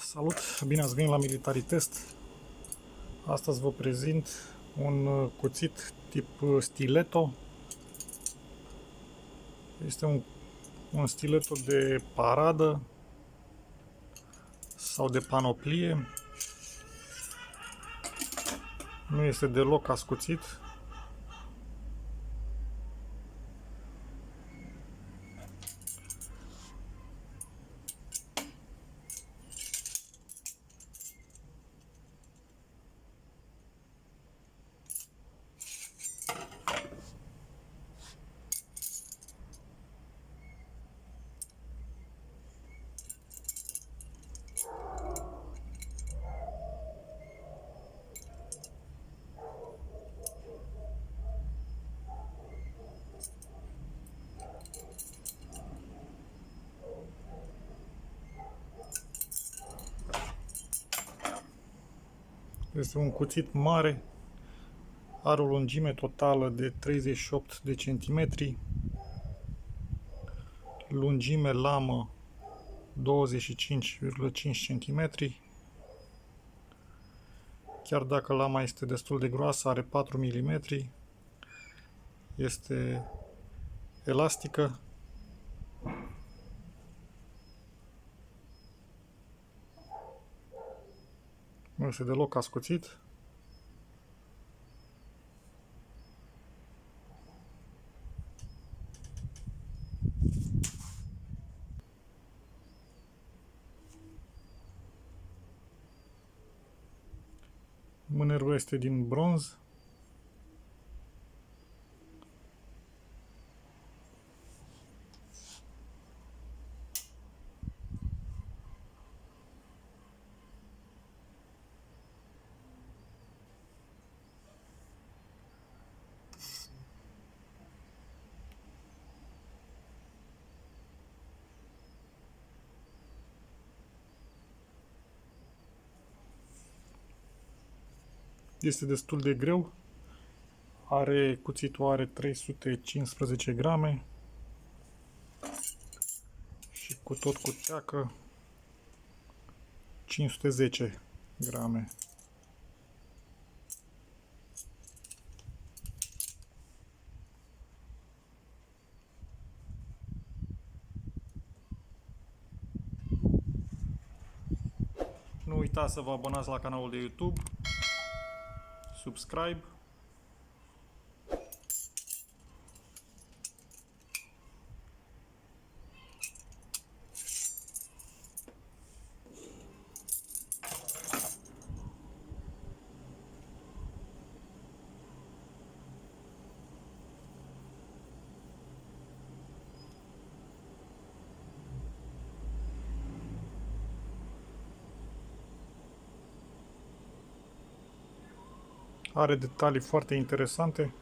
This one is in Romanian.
Salut! Bine ați venit la Military Test. Astăzi vă prezint un cuțit tip stiletto. Este un stiletto de paradă sau de panoplie. Nu este deloc ascuțit. Este un cuțit mare, are o lungime totală de 38 de centimetri, lungime lamă 25,5 cm. Chiar dacă lama este destul de groasă, are 4 mm, este elastică. Nu este deloc ascuțit. Mânerul este din bronz. Este destul de greu. Cuțitul are 315 grame și cu tot cu teacă 510 grame. Nu uitați să vă abonați la canalul de YouTube, subscribe. Are detalii foarte interesante.